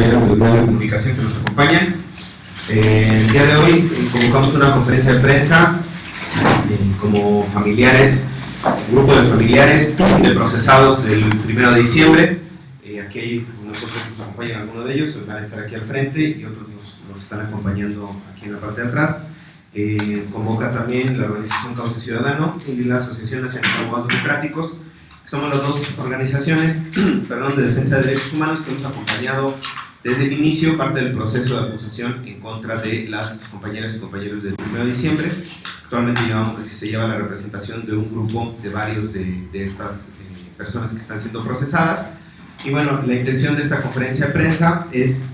compañeros del medio de comunicación que nos acompañan. El día de hoy convocamos una conferencia de prensa como familiares, un grupo de familiares de procesados del 1 de diciembre. Aquí hay nosotros nos acompañan algunos de ellos, van a estar aquí al frente y otros nos están acompañando aquí en la parte de atrás. Convoca también la organización Cauce Ciudadano y la Asociación Nacional de Abogados Democráticos, que somos las dos organizaciones de defensa de derechos humanos que hemos acompañado desde el inicio parte del proceso de acusación en contra de las compañeras y compañeros del 1 de diciembre. Actualmente se lleva la representación de un grupo de varios de estas personas que están siendo procesadas. Y bueno, la intención de esta conferencia de prensa es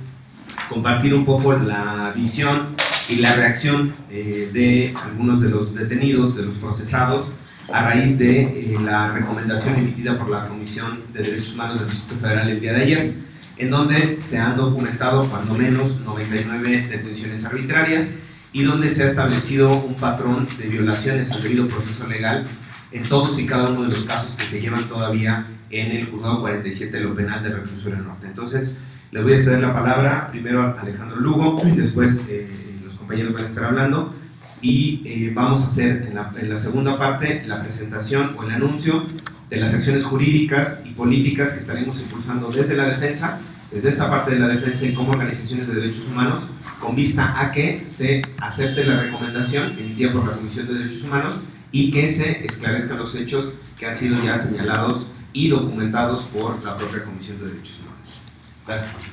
compartir un poco la visión y la reacción de algunos de los detenidos, de los procesados, a raíz de la recomendación emitida por la Comisión de Derechos Humanos del Distrito Federal el día de ayer, en donde se han documentado cuando menos 99 detenciones arbitrarias y donde se ha establecido un patrón de violaciones al debido proceso legal en todos y cada uno de los casos que se llevan todavía en el Juzgado 47 de lo Penal del Reclusorio Norte. Entonces, le voy a ceder la palabra primero a Alejandro Lugo y después los compañeros van a estar hablando y vamos a hacer en la segunda parte la presentación o el anuncio de las acciones jurídicas y políticas que estaremos impulsando desde la defensa, desde esta parte de la defensa y como organizaciones de derechos humanos, con vista a que se acepte la recomendación emitida por la Comisión de Derechos Humanos y que se esclarezcan los hechos que han sido ya señalados y documentados por la propia Comisión de Derechos Humanos. Gracias.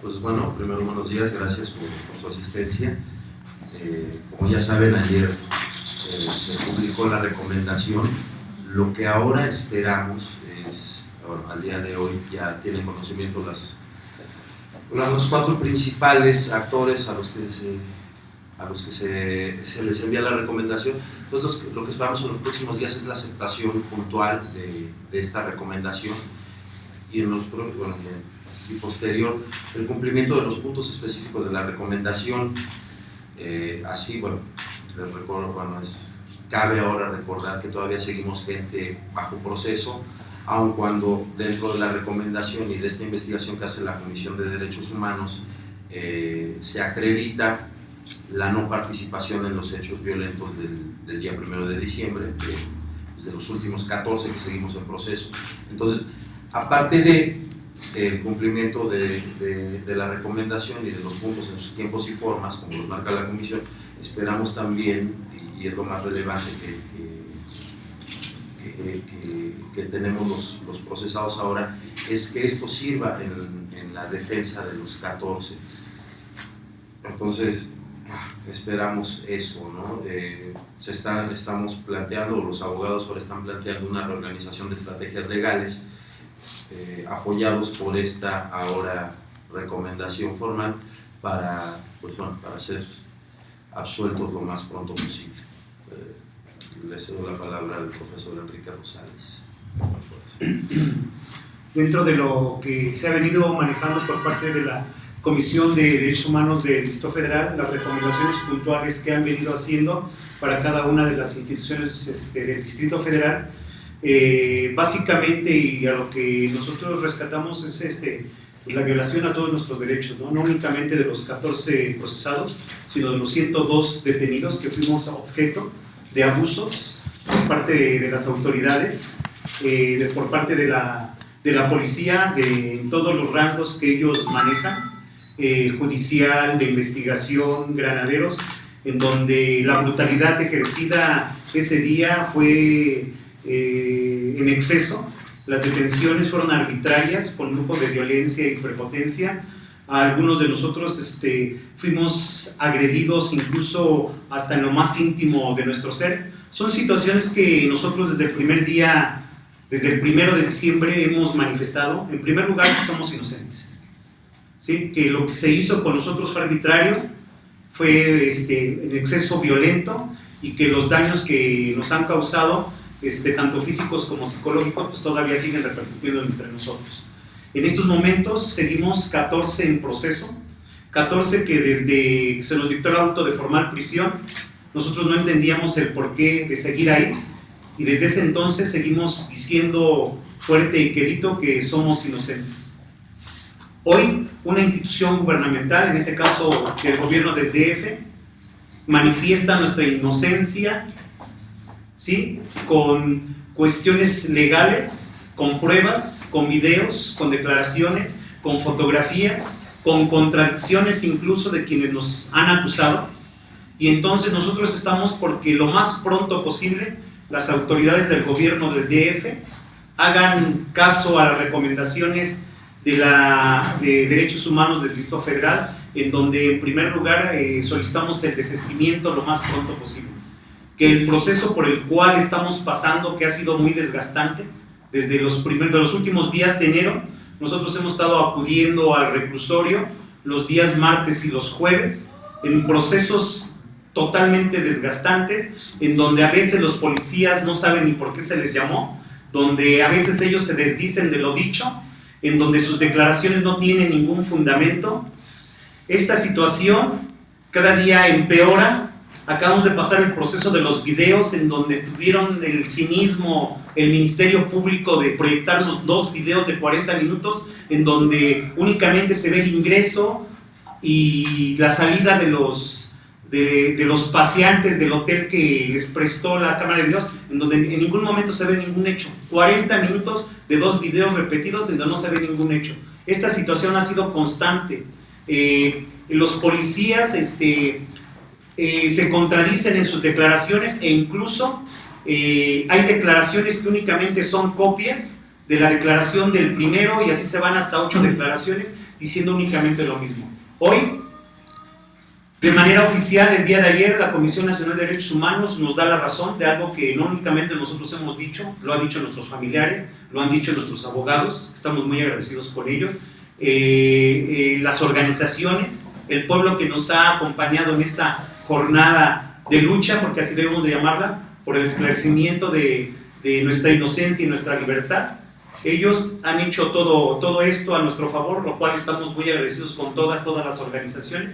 Pues bueno, primero buenos días, gracias por su asistencia. Como ya saben, ayer se publicó la recomendación. Lo que ahora esperamos es, al día de hoy ya tienen conocimiento los cuatro principales actores a los que se les envía la recomendación. Entonces lo que esperamos en los próximos días es la aceptación puntual de esta recomendación y y posterior el cumplimiento de los puntos específicos de la recomendación. Así, les recuerdo, cabe ahora recordar que todavía seguimos gente bajo proceso, aun cuando dentro de la recomendación y de esta investigación que hace la Comisión de Derechos Humanos se acredita la no participación en los hechos violentos del día 1 de diciembre, de los últimos 14 que seguimos en proceso. Entonces, aparte de el cumplimiento de la recomendación y de los puntos en sus tiempos y formas, como los marca la Comisión, esperamos también, y es lo más relevante que tenemos los procesados ahora, es que esto sirva en la defensa de los 14. Entonces, esperamos eso, ¿no? Estamos planteando, los abogados ahora están planteando una reorganización de estrategias legales apoyados por esta ahora recomendación formal para ser absueltos lo más pronto posible. Le cedo la palabra al profesor Enrique Rosales. Dentro de lo que se ha venido manejando por parte de la Comisión de Derechos Humanos del Distrito Federal, las recomendaciones puntuales que han venido haciendo para cada una de las instituciones del Distrito Federal, básicamente, y a lo que nosotros rescatamos es la violación a todos nuestros derechos, ¿no? No únicamente de los 14 procesados, sino de los 102 detenidos que fuimos objeto de abusos por parte de las autoridades, por parte de la policía, en todos los rangos que ellos manejan, judicial, de investigación, granaderos, en donde la brutalidad ejercida ese día fue en exceso. Las detenciones fueron arbitrarias, con lujo de violencia y prepotencia. Algunos de nosotros fuimos agredidos incluso hasta en lo más íntimo de nuestro ser. Son situaciones que nosotros desde el primer día, desde el 1 de diciembre hemos manifestado. En primer lugar, que somos inocentes, ¿sí? Que lo que se hizo con nosotros fue arbitrario, fue en exceso violento, y que los daños que nos han causado, tanto físicos como psicológicos, pues todavía siguen repercutiendo entre nosotros. En estos momentos seguimos 14 en proceso, 14 que desde que se nos dictó el auto de formal prisión, nosotros no entendíamos el porqué de seguir ahí, y desde ese entonces seguimos diciendo fuerte y quedito que somos inocentes. Hoy, una institución gubernamental, en este caso el gobierno del DF, manifiesta nuestra inocencia, ¿sí?, con cuestiones legales, con pruebas, con videos, con declaraciones, con fotografías, con contradicciones incluso de quienes nos han acusado. Y entonces nosotros estamos porque lo más pronto posible las autoridades del gobierno del DF hagan caso a las recomendaciones de Derechos Humanos del Distrito Federal, en donde en primer lugar solicitamos el desistimiento lo más pronto posible. Que el proceso por el cual estamos pasando, que ha sido muy desgastante, desde los últimos días de enero, nosotros hemos estado acudiendo al reclusorio los días martes y los jueves, en procesos totalmente desgastantes, en donde a veces los policías no saben ni por qué se les llamó, donde a veces ellos se desdicen de lo dicho, en donde sus declaraciones no tienen ningún fundamento. Esta situación cada día empeora. Acabamos de pasar el proceso de los videos, en donde tuvieron el cinismo el Ministerio Público de proyectarnos 2 videos de 40 minutos, en donde únicamente se ve el ingreso y la salida de los paseantes del hotel que les prestó la cámara de videos, en donde en ningún momento se ve ningún hecho. 40 minutos de 2 videos repetidos en donde no se ve ningún hecho. Esta situación ha sido constante. Los policías se contradicen en sus declaraciones, e incluso hay declaraciones que únicamente son copias de la declaración del primero, y así se van hasta 8 declaraciones diciendo únicamente lo mismo. Hoy, de manera oficial, el día de ayer, la Comisión Nacional de Derechos Humanos nos da la razón de algo que no únicamente nosotros hemos dicho, lo han dicho nuestros familiares, lo han dicho nuestros abogados, estamos muy agradecidos con ellos, las organizaciones, el pueblo que nos ha acompañado en esta jornada de lucha, porque así debemos de llamarla, por el esclarecimiento de nuestra inocencia y nuestra libertad. Ellos han hecho todo esto a nuestro favor, lo cual estamos muy agradecidos con todas las organizaciones.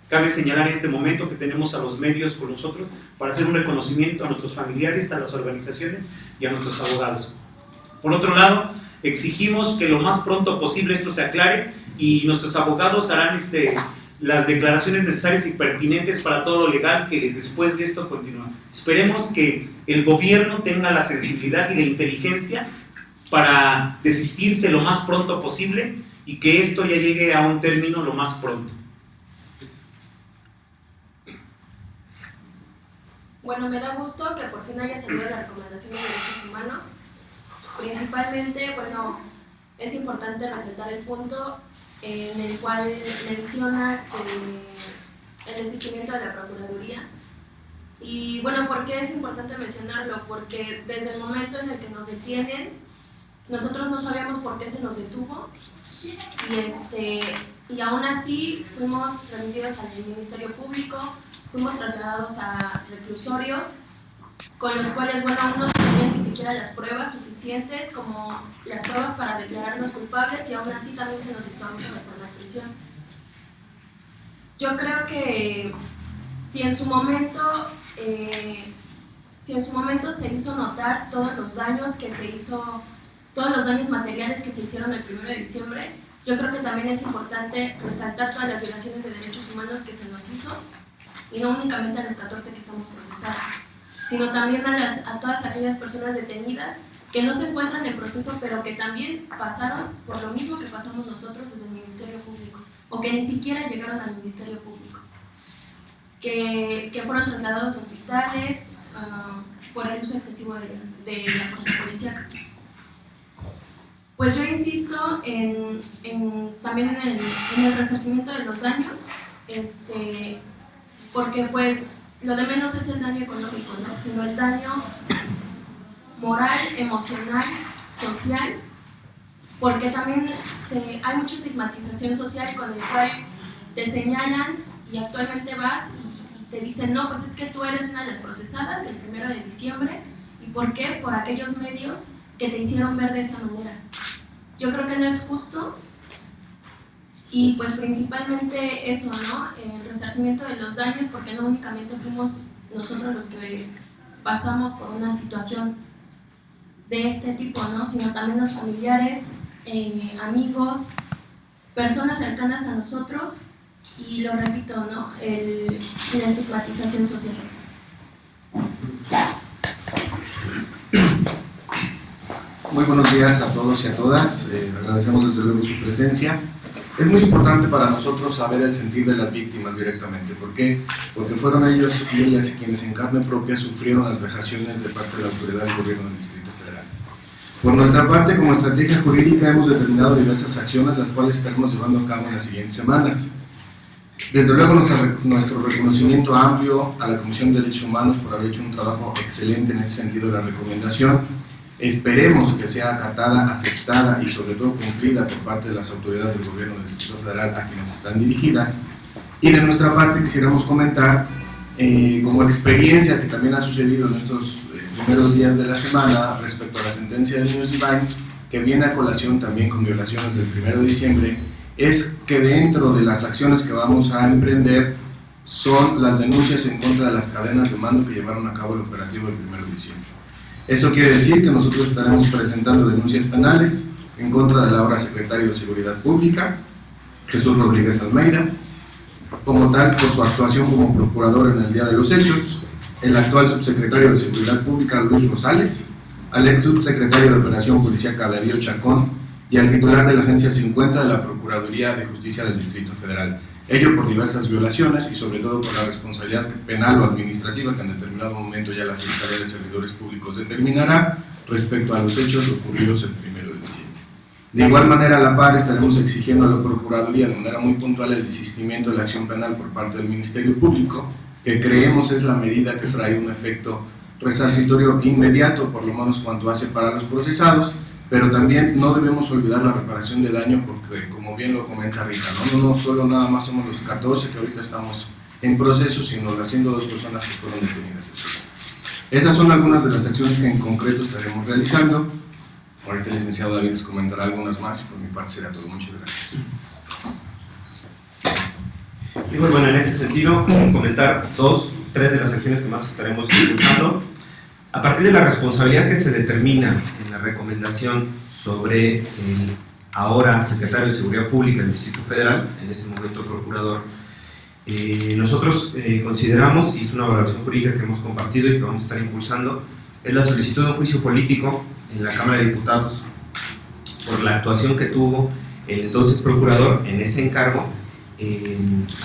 Cabe señalar en este momento que tenemos a los medios con nosotros para hacer un reconocimiento a nuestros familiares, a las organizaciones y a nuestros abogados. Por otro lado, exigimos que lo más pronto posible esto se aclare, y nuestros abogados harán las declaraciones necesarias y pertinentes para todo lo legal que después de esto continúa. Esperemos que el gobierno tenga la sensibilidad y la inteligencia para desistirse lo más pronto posible y que esto ya llegue a un término lo más pronto. Bueno, me da gusto que por fin haya salido la recomendación de derechos humanos. Principalmente, bueno, es importante resaltar el punto en el cual menciona el desistimiento de la Procuraduría. Y bueno, ¿por qué es importante mencionarlo? Porque desde el momento en el que nos detienen, nosotros no sabíamos por qué se nos detuvo, y aún así fuimos remitidos al Ministerio Público, fuimos trasladados a reclusorios, con los cuales, bueno, aún no se tenían ni siquiera las pruebas suficientes como las pruebas para declararnos culpables, y aún así también se nos dictó una reforma de prisión. Yo creo que si en su momento se hizo notar todos los daños materiales que se hicieron el 1 de diciembre, yo creo que también es importante resaltar todas las violaciones de derechos humanos que se nos hizo, y no únicamente a los 14 que estamos procesados, sino también a todas aquellas personas detenidas que no se encuentran en proceso, pero que también pasaron por lo mismo que pasamos nosotros desde el Ministerio Público, o que ni siquiera llegaron al Ministerio Público, que fueron trasladados a hospitales por el uso excesivo de la fuerza policiaca. Pues yo insisto también en el resarcimiento de los daños, porque pues lo de menos es el daño económico, ¿no? Sino el daño moral, emocional, social, porque también hay mucha estigmatización social con el cual te señalan, y actualmente vas y te dicen, no, pues es que tú eres una de las procesadas del 1 de diciembre, ¿y por qué? Por aquellos medios que te hicieron ver de esa manera. Yo creo que no es justo. Y pues principalmente eso, ¿no? El resarcimiento de los daños, porque no únicamente fuimos nosotros los que pasamos por una situación de este tipo, ¿no? Sino también los familiares, amigos, personas cercanas a nosotros y lo repito, ¿no? La estigmatización social. Muy buenos días a todos y a todas, agradecemos desde luego su presencia. Es muy importante para nosotros saber el sentir de las víctimas directamente. ¿Por qué? Porque fueron ellos y ellas quienes en carne propia sufrieron las vejaciones de parte de la autoridad del gobierno del Distrito Federal. Por nuestra parte, como estrategia jurídica, hemos determinado diversas acciones, las cuales estaremos llevando a cabo en las siguientes semanas. Desde luego, nuestro reconocimiento amplio a la Comisión de Derechos Humanos por haber hecho un trabajo excelente en ese sentido de la recomendación. Esperemos que sea acatada, aceptada y sobre todo cumplida por parte de las autoridades del gobierno del Distrito Federal a quienes están dirigidas. Y de nuestra parte quisiéramos comentar, como experiencia que también ha sucedido en estos primeros días de la semana respecto a la sentencia del Niños Divine, que viene a colación también con violaciones del 1 de diciembre, es que dentro de las acciones que vamos a emprender son las denuncias en contra de las cadenas de mando que llevaron a cabo el operativo del 1 de diciembre. Eso quiere decir que nosotros estaremos presentando denuncias penales en contra del ahora secretario de Seguridad Pública, Jesús Rodríguez Almeida, como tal por su actuación como procurador en el día de los hechos, el actual subsecretario de Seguridad Pública, Luis Rosales, al ex subsecretario de Operación Policíaca, Darío Chacón, y al titular de la Agencia 50 de la Procuraduría de Justicia del Distrito Federal. Ello por diversas violaciones y sobre todo por la responsabilidad penal o administrativa que en determinado momento ya la Secretaría de Servidores Públicos determinará respecto a los hechos ocurridos el 1 de diciembre. De igual manera, a la par, estaremos exigiendo a la Procuraduría de manera muy puntual el desistimiento de la acción penal por parte del Ministerio Público, que creemos es la medida que trae un efecto resarcitorio inmediato, por lo menos cuanto hace para los procesados, pero también no debemos olvidar la reparación de daño porque, como bien lo comenta Rita, no solo nada más somos los 14 que ahorita estamos en proceso, sino las 102 personas que fueron detenidas. Esas son algunas de las acciones que en concreto estaremos realizando. Ahorita el licenciado David les comentará algunas más y por mi parte será todo. Muchas gracias. Y bueno, en ese sentido, comentar 3 de las acciones que más estaremos impulsando. A partir de la responsabilidad que se determina en la recomendación sobre el ahora secretario de Seguridad Pública del Distrito Federal, en ese momento procurador, nosotros consideramos, y es una valoración jurídica que hemos compartido y que vamos a estar impulsando, es la solicitud de un juicio político en la Cámara de Diputados por la actuación que tuvo el entonces procurador en ese encargo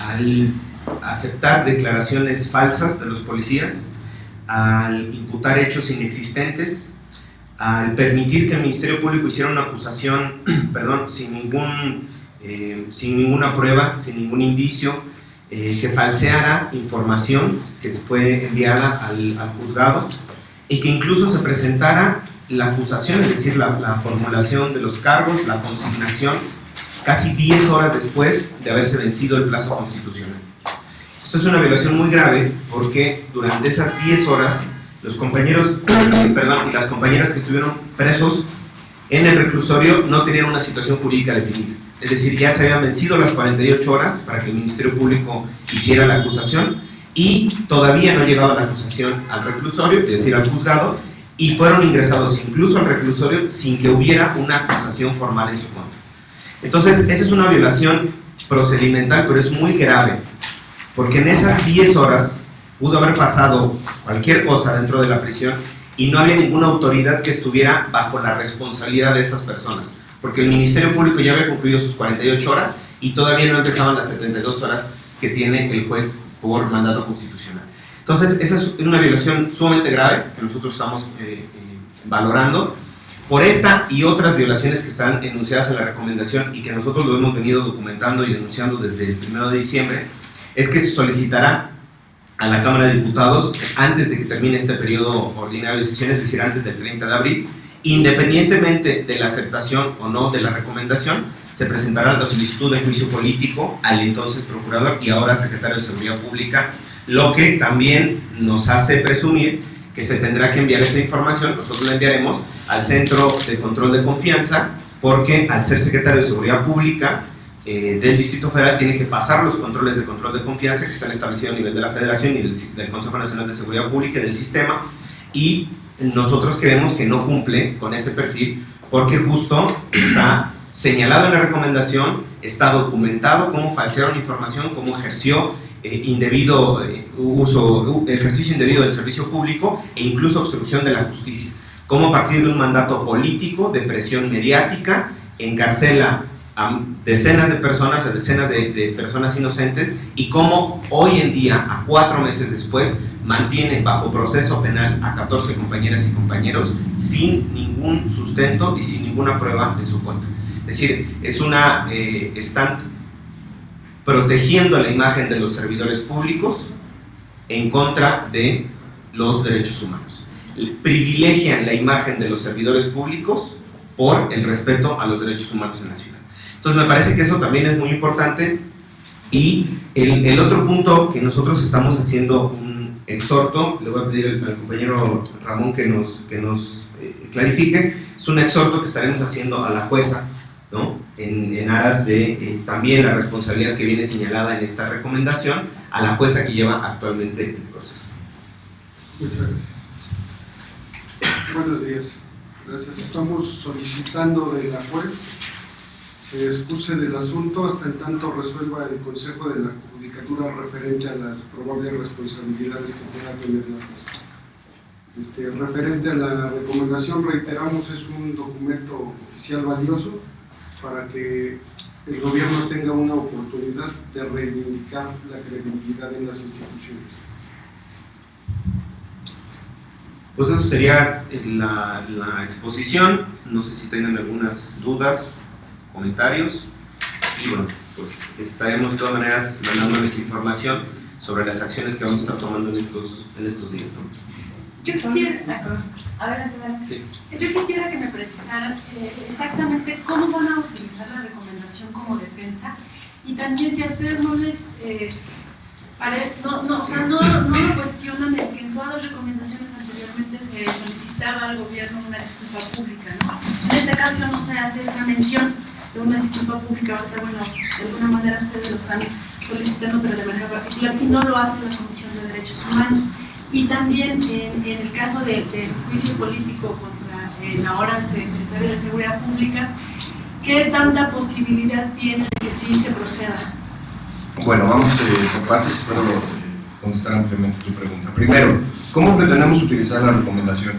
al aceptar declaraciones falsas de los policías, al imputar hechos inexistentes, al permitir que el Ministerio Público hiciera una acusación sin ninguna prueba, sin ningún indicio, que falseara información que se fue enviada al juzgado y que incluso se presentara la acusación, es decir, la formulación de los cargos, la consignación, casi 10 horas después de haberse vencido el plazo constitucional. Esto es una violación muy grave porque durante esas 10 horas los compañeros y las compañeras que estuvieron presos en el reclusorio no tenían una situación jurídica definida. Es decir, ya se habían vencido las 48 horas para que el Ministerio Público hiciera la acusación y todavía no llegaba la acusación al reclusorio, es decir, al juzgado, y fueron ingresados incluso al reclusorio sin que hubiera una acusación formal en su contra. Entonces, esa es una violación procedimental, pero es muy grave, porque en esas 10 horas pudo haber pasado cualquier cosa dentro de la prisión y no había ninguna autoridad que estuviera bajo la responsabilidad de esas personas, porque el Ministerio Público ya había concluido sus 48 horas y todavía no empezaban las 72 horas que tiene el juez por mandato constitucional. Entonces, esa es una violación sumamente grave que nosotros estamos valorando. Por esta y otras violaciones que están enunciadas en la recomendación y que nosotros lo hemos venido documentando y denunciando desde el 1 de diciembre, es que se solicitará a la Cámara de Diputados, antes de que termine este periodo ordinario de sesiones, es decir, antes del 30 de abril, independientemente de la aceptación o no de la recomendación, se presentará la solicitud de juicio político al entonces procurador y ahora secretario de Seguridad Pública, lo que también nos hace presumir que se tendrá que enviar esa información. Nosotros la enviaremos al Centro de Control de Confianza, porque al ser secretario de Seguridad Pública del Distrito Federal tiene que pasar los controles de control de confianza que están establecidos a nivel de la Federación y del Consejo Nacional de Seguridad Pública y del sistema, y nosotros creemos que no cumple con ese perfil porque justo está señalado en la recomendación, está documentado cómo falsearon información, cómo ejerció ejercicio indebido del servicio público e incluso obstrucción de la justicia. Cómo a partir de un mandato político, de presión mediática, encarcela a decenas de personas inocentes, y cómo hoy en día, a 4 meses después, mantiene bajo proceso penal a 14 compañeras y compañeros sin ningún sustento y sin ninguna prueba en su contra. Es decir, están protegiendo la imagen de los servidores públicos en contra de los derechos humanos. Privilegian la imagen de los servidores públicos por el respeto a los derechos humanos en la ciudad. Entonces me parece que eso también es muy importante. Y el otro punto que nosotros estamos haciendo un exhorto, le voy a pedir al compañero Ramón que nos clarifique, es un exhorto que estaremos haciendo a la jueza, ¿no? En aras de también la responsabilidad que viene señalada en esta recomendación a la jueza que lleva actualmente el proceso. Muchas gracias. Buenos días. Gracias. Estamos solicitando de la juez se excuse del asunto hasta en tanto resuelva el Consejo de la Judicatura referente a las probables responsabilidades que pueda tener la jueza. Referente a la recomendación, reiteramos, es un documento oficial valioso para que el gobierno tenga una oportunidad de reivindicar la credibilidad en las instituciones. Pues eso sería la exposición. No sé si tengan algunas dudas, comentarios, y bueno, pues estaremos de todas maneras mandándoles información sobre las acciones que vamos a estar tomando en estos días, ¿no? Yo quisiera, adelante. Sí. Yo quisiera que me precisaran exactamente cómo van a utilizar la recomendación como defensa, y también si a ustedes no les parece, no lo cuestionan el que en todas las recomendaciones anteriormente se solicitaba al gobierno una disculpa pública, ¿no? En este caso no se hace esa mención de una disculpa pública. Ahorita, bueno, de alguna manera ustedes lo están solicitando, pero de manera particular, y no lo hace la Comisión de Derechos Humanos. Y también en el caso del juicio político contra el ahora secretario de Seguridad Pública, ¿qué tanta posibilidad tiene de que sí se proceda? Bueno, vamos por partes, espero contestar ampliamente tu pregunta. Primero, ¿cómo pretendemos utilizar la recomendación?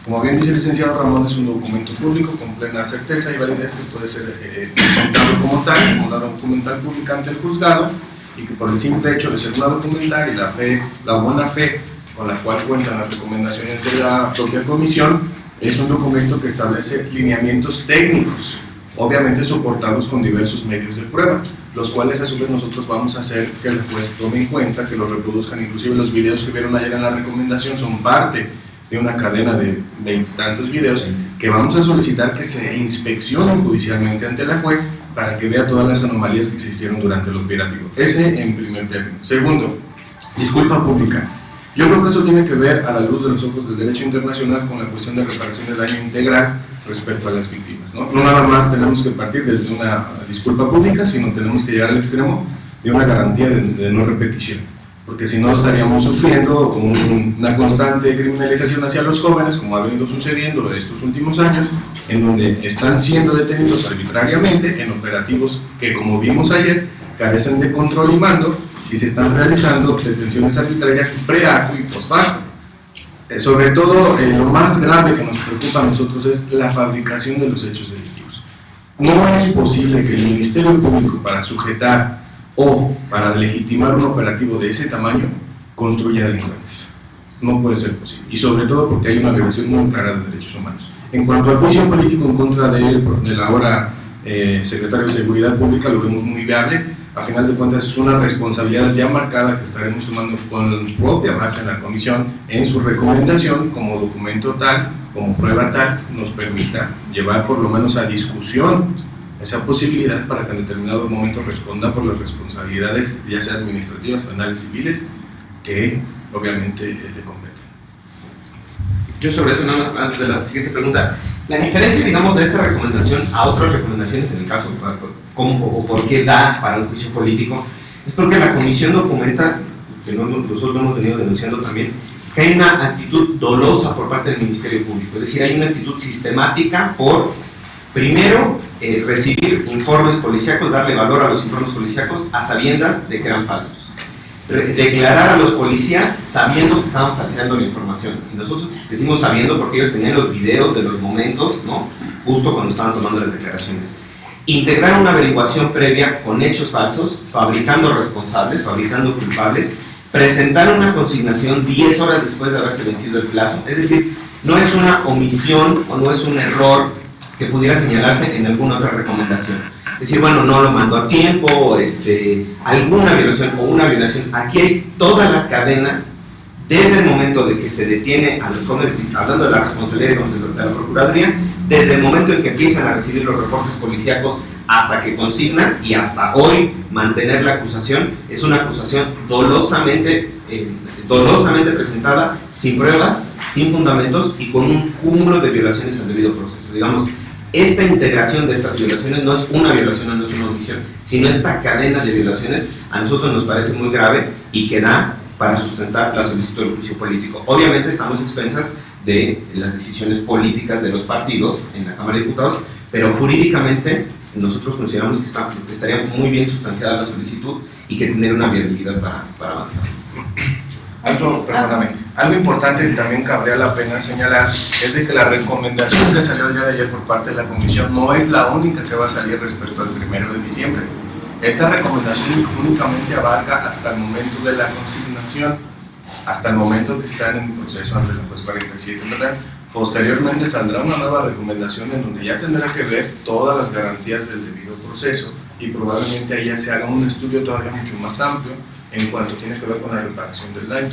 Como bien dice el licenciado Ramón, es un documento público con plena certeza y validez que puede ser presentado como tal, como una documental pública ante el juzgado, y que por el simple hecho de ser una documental y la buena fe con la cual cuentan las recomendaciones de la propia comisión, es un documento que establece lineamientos técnicos, obviamente soportados con diversos medios de prueba, los cuales a su vez nosotros vamos a hacer que el juez tome en cuenta, que los reproduzcan. Inclusive los videos que vieron ayer en la recomendación son parte de una cadena de 20 y tantos videos que vamos a solicitar que se inspeccionen judicialmente ante la juez para que vea todas las anomalías que existieron durante el operativo. Ese en primer término. Segundo, disculpa pública. Yo creo que eso tiene que ver, a la luz de los ojos del derecho internacional, con la cuestión de reparación de daño integral respecto a las víctimas, ¿no? No nada más tenemos que partir desde una disculpa pública, sino tenemos que llegar al extremo de una garantía de no repetición, porque si no estaríamos sufriendo una constante criminalización hacia los jóvenes, como ha venido sucediendo estos últimos años, en donde están siendo detenidos arbitrariamente en operativos que, como vimos ayer, carecen de control y mando, y se están realizando detenciones arbitrarias pre-acto y post-acto. Sobre todo, lo más grave que nos preocupa a nosotros es la fabricación de los hechos delictivos. No es posible que el Ministerio Público, para sujetar o para legitimar un operativo de ese tamaño, construya delincuentes. No puede ser posible. Y sobre todo porque hay una violación muy clara de derechos humanos. En cuanto al juicio político en contra del ahora secretario de Seguridad Pública, lo vemos muy viable. A final de cuentas es una responsabilidad ya marcada que estaremos tomando con propia base en la comisión en su recomendación, como documento tal, como prueba tal, nos permita llevar por lo menos a discusión esa posibilidad para que en determinado momento responda por las responsabilidades, ya sea administrativas, penales, civiles, que obviamente le competen. Yo sobre eso, nada más antes de la siguiente pregunta, la diferencia, digamos, de esta recomendación a otras recomendaciones, en el caso, cómo o por qué da para un juicio político, es porque la comisión documenta, que nosotros lo hemos venido denunciando también, que hay una actitud dolosa por parte del Ministerio Público, es decir, hay una actitud sistemática por Primero, recibir informes policíacos, darle valor a los informes policíacos a sabiendas de que eran falsos. Declarar a los policías sabiendo que estaban falseando la información. Y nosotros decimos sabiendo porque ellos tenían los videos de los momentos, ¿no? Justo cuando estaban tomando las declaraciones. Integrar una averiguación previa con hechos falsos, fabricando responsables, fabricando culpables, presentar una consignación 10 horas después de haberse vencido el plazo. Es decir, no es una omisión o no es un error que pudiera señalarse en alguna otra recomendación. Decir, bueno, no lo mandó a tiempo, alguna violación o una violación. Aquí hay toda la cadena, desde el momento de que se detiene a los jóvenes, hablando de la responsabilidad de la Procuraduría, desde el momento en que empiezan a recibir los reportes policíacos hasta que consignan y hasta hoy mantener la acusación. Es una acusación dolosamente presentada, sin pruebas, sin fundamentos y con un cúmulo de violaciones al debido proceso. Digamos, esta integración de estas violaciones no es una violación o no es una omisión, sino esta cadena de violaciones a nosotros nos parece muy grave y que da para sustentar la solicitud del juicio político. Obviamente estamos expensas de las decisiones políticas de los partidos en la Cámara de Diputados, pero jurídicamente nosotros consideramos que estaría muy bien sustanciada la solicitud y que tener una viabilidad para avanzar. Algo importante que también cabría la pena señalar es de que la recomendación que salió el día de ayer por parte de la Comisión no es la única que va a salir respecto al 1 de diciembre. Esta recomendación únicamente abarca hasta el momento de la consignación, hasta el momento que están en proceso ante la juez 47, ¿verdad? Posteriormente saldrá una nueva recomendación en donde ya tendrá que ver todas las garantías del debido proceso y probablemente ahí ya se haga un estudio todavía mucho más amplio en cuanto tiene que ver con la reparación del daño.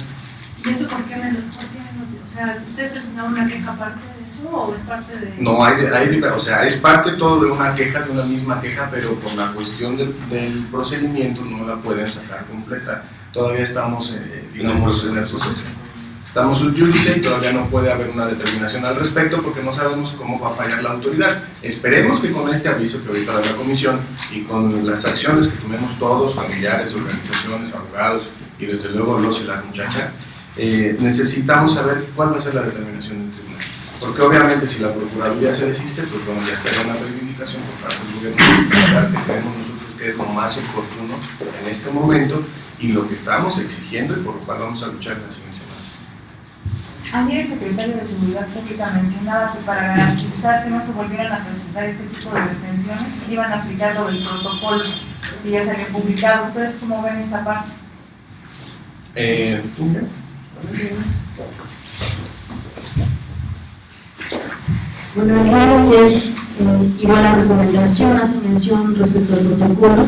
¿Y eso por qué o sea, ¿ustedes presentaron una queja aparte de eso o es parte de...? No, o sea, es parte todo de una queja, de una misma queja, pero por la cuestión del procedimiento no la pueden sacar completa. Todavía estamos, digamos, en el proceso. Estamos sub judice y todavía no puede haber una determinación al respecto porque no sabemos cómo va a fallar la autoridad. Esperemos que con este aviso que ahorita da la Comisión y con las acciones que tomemos todos, familiares, organizaciones, abogados y desde luego los y las muchachas, necesitamos saber cuál va a ser la determinación del tribunal. Porque obviamente si la Procuraduría se desiste, pues bueno, ya estaría una reivindicación por parte del gobierno que creemos nosotros que es lo más oportuno en este momento y lo que estamos exigiendo y por lo cual vamos a luchar en las siguientes semanas. Ayer el secretario de Seguridad Pública mencionaba que para garantizar que no se volvieran a presentar este tipo de detenciones iban a aplicar lo del protocolo que ya se había publicado. ¿Ustedes cómo ven esta parte? Bueno, el día de ayer, igual la recomendación hace mención respecto al protocolo.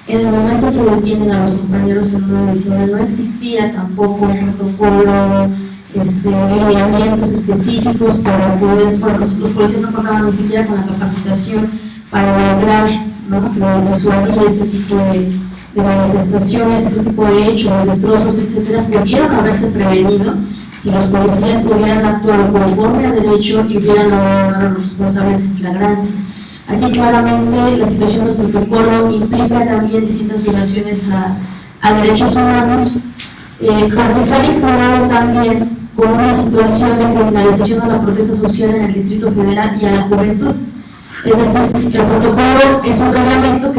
En el momento que detienen a los compañeros en 1 de diciembre no existía tampoco un protocolo, lineamientos específicos para poder, los policías no contaban ni siquiera con la capacitación para lograr, ¿no?, disuadir este tipo de manifestaciones, este tipo de hechos, destrozos, etcétera, pudieron haberse prevenido si los policías hubieran actuado conforme al derecho y hubieran logrado a los responsables en flagrancia. Aquí claramente la situación del protocolo implica también distintas violaciones a derechos humanos, porque está vinculado también con una situación de criminalización de la protesta social en el Distrito Federal y a la juventud. Es decir, el protocolo es un reglamento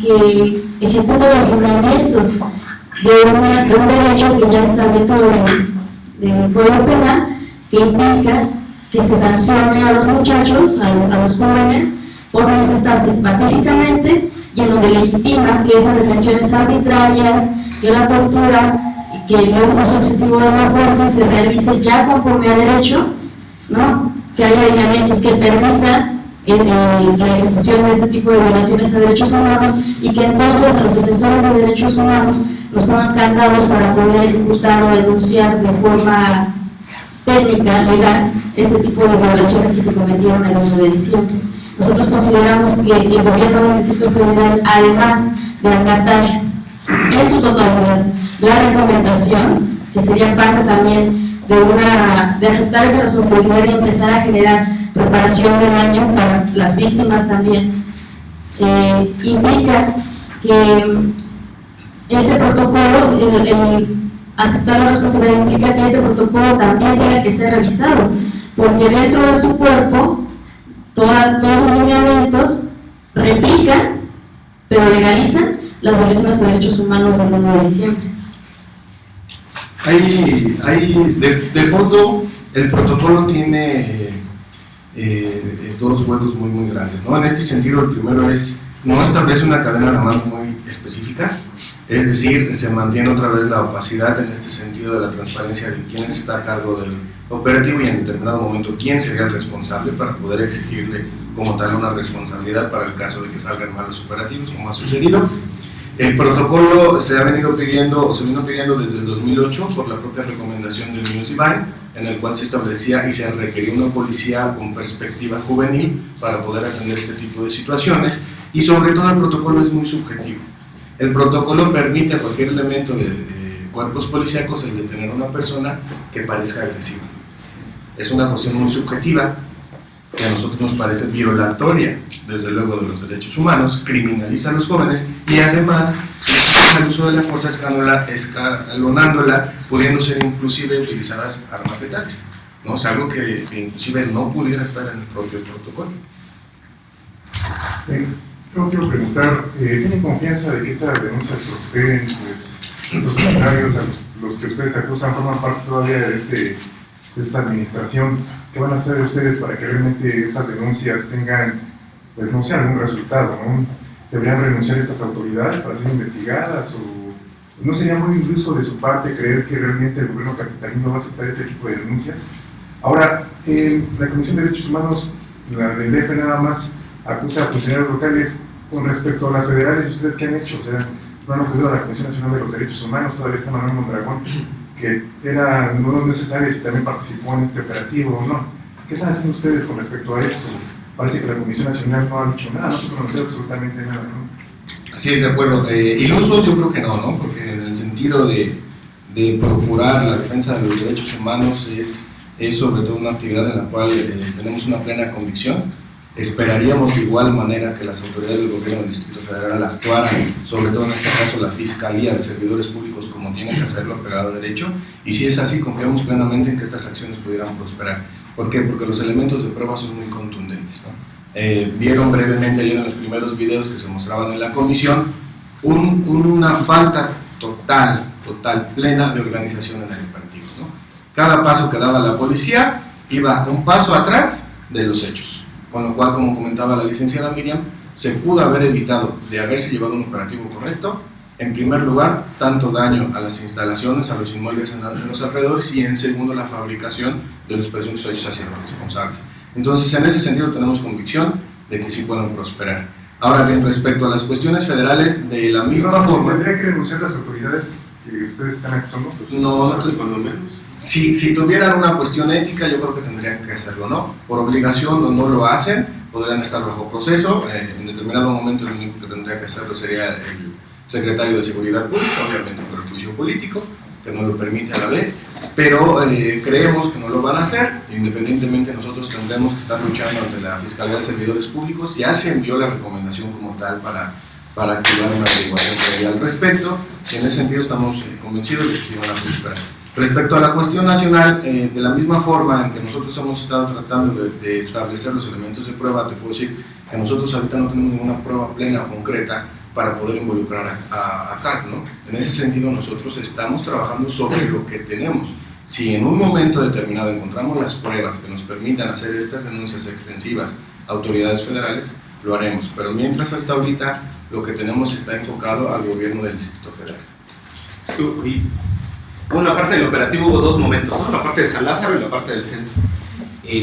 que ejecuta los lineamientos de un derecho que ya está dentro del Código Penal, que implica que se sancione a los muchachos, a los jóvenes, por manifestarse pacíficamente y en donde legitima que esas detenciones arbitrarias, que la tortura, que el uso excesivo de la fuerza se realice ya conforme a derecho, ¿no?, que haya lineamientos que permitan la ejecución de este tipo de violaciones a derechos humanos y que entonces a los defensores de derechos humanos nos pongan candados para poder ejecutar o denunciar de forma técnica, legal, este tipo de violaciones que se cometieron el 1 de diciembre. Nosotros consideramos que el gobierno del Distrito Federal, además de acatar en su totalidad la recomendación, que sería parte también de aceptar esa responsabilidad y empezar a generar reparación de daño para las víctimas también, implica que este protocolo, el aceptar la responsabilidad implica que este protocolo también tenga que ser revisado, porque dentro de su cuerpo todos los lineamientos, replican, pero legalizan las violaciones de derechos humanos del 1 de diciembre. De fondo, el protocolo tiene dos huecos muy grandes, ¿no? En este sentido, el primero es, no establece una cadena de mando muy específica, es decir, se mantiene otra vez la opacidad en este sentido de la transparencia de quién está a cargo del operativo y en determinado momento quién sería el responsable para poder exigirle como tal una responsabilidad para el caso de que salgan mal los operativos, como ha sucedido. El protocolo se ha venido pidiendo, o se vino pidiendo desde el 2008 por la propia recomendación del News Divine, en el cual se establecía y se requería una policía con perspectiva juvenil para poder atender este tipo de situaciones, y sobre todo el protocolo es muy subjetivo. El protocolo permite a cualquier elemento de cuerpos policíacos el detener a una persona que parezca agresiva. Es una cuestión muy subjetiva que a nosotros nos parece violatoria, desde luego, de los derechos humanos, criminaliza a los jóvenes y además el uso de la fuerza escalonándola, pudiendo ser inclusive utilizadas armas letales, ¿no? Es algo que inclusive no pudiera estar en el propio protocolo. Yo quiero preguntar, ¿tienen confianza de que estas denuncias prosperen? Pues estos funcionarios a los que ustedes acusan forman parte todavía de esta administración. ¿Qué van a hacer ustedes para que realmente estas denuncias tengan, pues no sé, algún resultado, ¿no? ¿Deberían renunciar estas autoridades para ser investigadas? ¿O no sería muy incluso de su parte creer que realmente el gobierno capitalino va a aceptar este tipo de denuncias? Ahora, la Comisión de Derechos Humanos, la del DF nada más, acusa a funcionarios locales. Con respecto a las federales, ¿ustedes qué han hecho? O sea, no han acudido a la Comisión Nacional de los Derechos Humanos, todavía está Manuel Mondragón, que era no necesario si también participó en este operativo o no. ¿Qué están haciendo ustedes con respecto a esto? Parece que la Comisión Nacional no ha dicho nada, no se conoce absolutamente nada, ¿no? Sí, de acuerdo. Ilusos yo creo que no, porque en el sentido de procurar la defensa de los derechos humanos es sobre todo una actividad en la cual tenemos una plena convicción. Esperaríamos de igual manera que las autoridades del gobierno del Distrito Federal actuaran, sobre todo en este caso la Fiscalía de Servidores Públicos, como tienen que hacerlo apegado a derecho, y si es así, confiamos plenamente en que estas acciones pudieran prosperar. ¿Por qué? Porque los elementos de prueba son muy contundentes, ¿no? Vieron brevemente ayer en los primeros videos que se mostraban en la comisión una falta total, plena de organización en el operativo, ¿no? Cada paso que daba la policía iba un paso atrás de los hechos. Con lo cual, como comentaba la licenciada Miriam, se pudo haber evitado de haberse llevado un operativo correcto, en primer lugar, tanto daño a las instalaciones, a los inmuebles en los alrededores, y en segundo, la fabricación de los presuntos hechos hacia los responsables. Entonces, en ese sentido tenemos convicción de que sí pueden prosperar. Ahora bien, respecto a las cuestiones federales, de la misma forma... ¿Tendría que renunciar las autoridades que ustedes están acusando? No, por lo menos. Si tuvieran una cuestión ética, yo creo que tendrían que hacerlo, ¿no? Por obligación no lo hacen, podrían estar bajo proceso. En determinado momento, el único que tendría que hacerlo sería el secretario de Seguridad Pública, obviamente por el juicio político, que no lo permite a la vez, pero creemos que no lo van a hacer. Independientemente, nosotros tendremos que estar luchando ante la Fiscalía de Servidores Públicos. Ya se envió la recomendación como tal para activar una averiguación previa al respecto, y en ese sentido estamos convencidos de que sí van a prosperar. Respecto a la cuestión nacional, de la misma forma en que nosotros hemos estado tratando de establecer los elementos de prueba, te puedo decir que nosotros ahorita no tenemos ninguna prueba plena, concreta, para poder involucrar a CAF, ¿no? En ese sentido, nosotros estamos trabajando sobre lo que tenemos. Si en un momento determinado encontramos las pruebas que nos permitan hacer estas denuncias extensivas a autoridades federales, lo haremos. Pero mientras, hasta ahorita, lo que tenemos está enfocado al gobierno del Distrito Federal. Bueno, la parte del operativo hubo dos momentos, ¿no? La parte de San Lázaro y la parte del centro.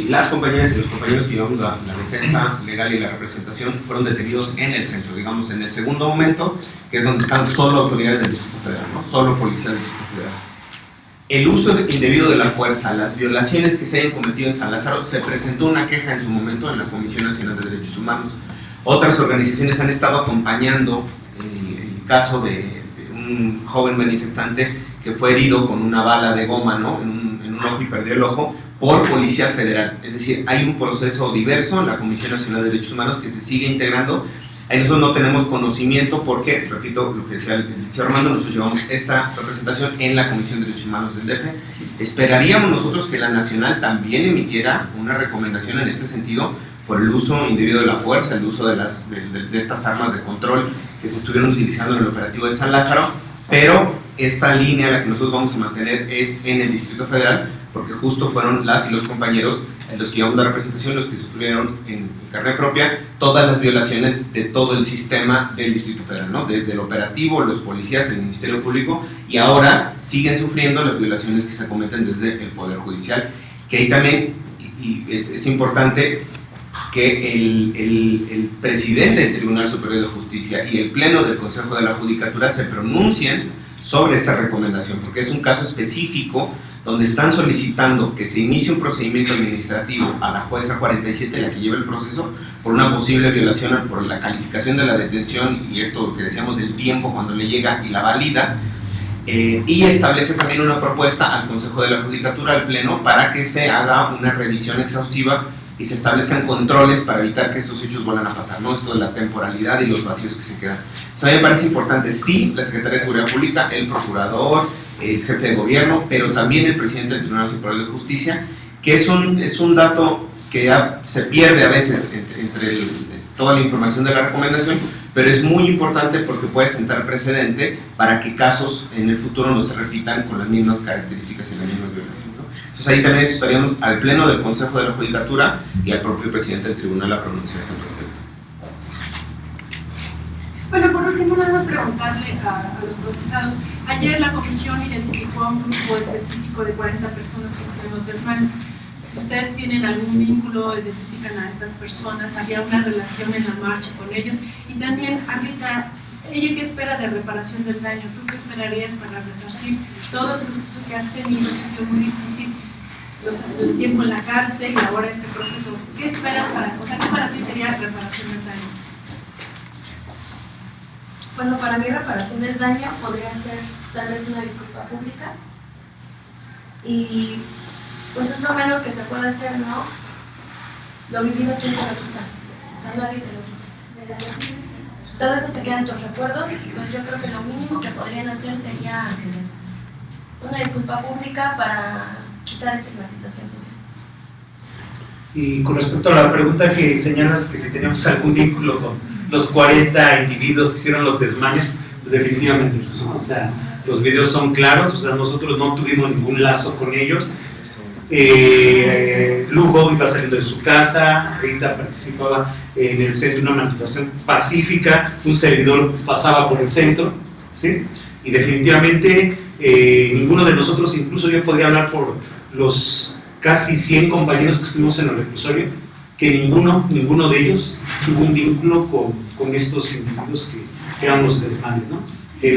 Las compañeras y los compañeros que llevamos la defensa legal y la representación fueron detenidos en el centro, digamos en el segundo momento, que es donde están solo autoridades del Distrito Federal, ¿no? Solo policías del Distrito Federal. El uso indebido de la fuerza, las violaciones que se hayan cometido en San Lázaro, se presentó una queja en su momento en la Comisión Nacional de Derechos Humanos. Otras organizaciones han estado acompañando el caso de un joven manifestante que fue herido con una bala de goma, ¿no? en un ojo y perdió el ojo, por Policía Federal. Es decir, hay un proceso diverso en la Comisión Nacional de Derechos Humanos que se sigue integrando. Ahí nosotros no tenemos conocimiento porque, repito, lo que decía el licenciado Armando, nosotros llevamos esta representación en la Comisión de Derechos Humanos del DF. Esperaríamos nosotros que la Nacional también emitiera una recomendación en este sentido, por el uso indebido de la fuerza, el uso de estas armas de control que se estuvieron utilizando en el operativo de San Lázaro, pero esta línea, la que nosotros vamos a mantener, es en el Distrito Federal, porque justo fueron las y los compañeros en los que llevamos la representación, los que sufrieron en carne propia todas las violaciones de todo el sistema del Distrito Federal, ¿no? Desde el operativo, los policías, el Ministerio Público, y ahora siguen sufriendo las violaciones que se cometen desde el Poder Judicial, que ahí también, y es importante que el presidente del Tribunal Superior de Justicia y el Pleno del Consejo de la Judicatura se pronuncien sobre esta recomendación, porque es un caso específico donde están solicitando que se inicie un procedimiento administrativo a la jueza 47, la que lleva el proceso, por una posible violación, por la calificación de la detención y esto que decíamos del tiempo cuando le llega y la valida, y establece también una propuesta al Consejo de la Judicatura, al Pleno, para que se haga una revisión exhaustiva y se establezcan controles para evitar que estos hechos vuelvan a pasar, ¿no? Esto de la temporalidad y los vacíos que se quedan. O sea, a mí me parece importante, sí, la Secretaría de Seguridad Pública, el Procurador, el Jefe de Gobierno, pero también el Presidente del Tribunal Superior de Justicia, que es un dato que ya se pierde a veces entre toda la información de la recomendación, pero es muy importante porque puede sentar precedente para que casos en el futuro no se repitan con las mismas características y las mismas violaciones, ¿no? Entonces ahí también estaríamos al Pleno del Consejo de la Judicatura y al propio Presidente del Tribunal a pronunciarse al respecto. Bueno, por último, nada más preguntarle a los procesados. Ayer la comisión identificó a un grupo específico de 40 personas que hicieron los desmanes. Si ustedes tienen algún vínculo, identifican a estas personas, había una relación en la marcha con ellos. Y también, Rita, ¿ella qué espera de reparación del daño? ¿Tú qué esperarías para resarcir todo el proceso que has tenido, que ha sido muy difícil, el tiempo en la cárcel y ahora este proceso? ¿Qué esperas qué para ti sería reparación del daño? Bueno, para mí reparación del daño podría ser tal vez una disculpa pública y pues es lo menos que se puede hacer, ¿no? Lo vivido quién te lo quita, o sea, nadie te lo quita. Todo eso se queda en tus recuerdos y pues yo creo que lo mínimo que podrían hacer sería una disculpa pública para quitar estigmatización social. Y con respecto a la pregunta que señalas, que si teníamos algún vínculo con los 40 individuos que hicieron los desmanes, pues definitivamente, ¿no? O sea, los videos son claros, o sea, nosotros no tuvimos ningún lazo con ellos. Lugo iba saliendo de su casa, Rita participaba en el centro de una manifestación pacífica, un servidor pasaba por el centro, ¿sí? Y definitivamente ninguno de nosotros, incluso yo podría hablar por los casi 100 compañeros que estuvimos en el reclusorio, que ninguno de ellos tuvo un vínculo con estos individuos que eran los desmanes, ¿no?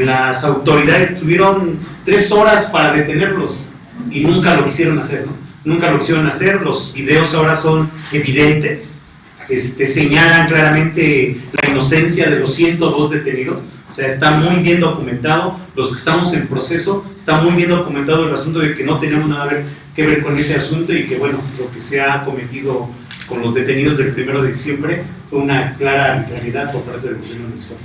Las autoridades tuvieron 3 horas para detenerlos y nunca lo quisieron hacer, ¿no? Nunca lo quisieron hacer. Los videos ahora son evidentes, señalan claramente la inocencia de los 102 detenidos, o sea, está muy bien documentado. Los que estamos en proceso, está muy bien documentado el asunto de que no tenemos nada que ver con ese asunto y que, bueno, lo que se ha cometido con los detenidos del 1 de diciembre fue una clara arbitrariedad por parte del gobierno de Estado.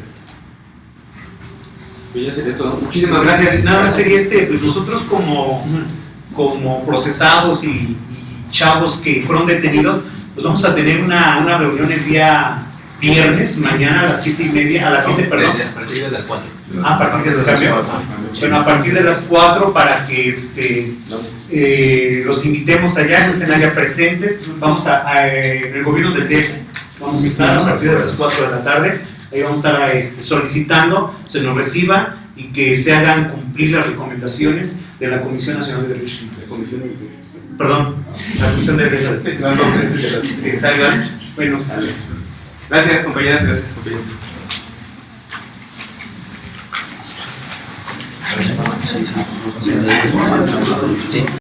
Pues ya sería todo. Muchísimas gracias. Nada más sería pues nosotros como procesados y chavos que fueron detenidos, pues vamos a tener una reunión el día viernes, mañana a las 7:30, a las 7, perdón. A partir de las 4. A partir de las 4. Bueno, a partir de las 4 para que los invitemos allá, que estén allá presentes. Vamos en el gobierno del DF, vamos a estar a partir de las 4 de la tarde. Ahí vamos a estar solicitando, se nos reciba y que se hagan cumplir las recomendaciones de la Comisión Nacional de Derechos Humanos. Perdón, la Comisión de Derechos Humanos. Que salgan. Bueno, sale. Gracias, compañeras, gracias, compañeros. Sí.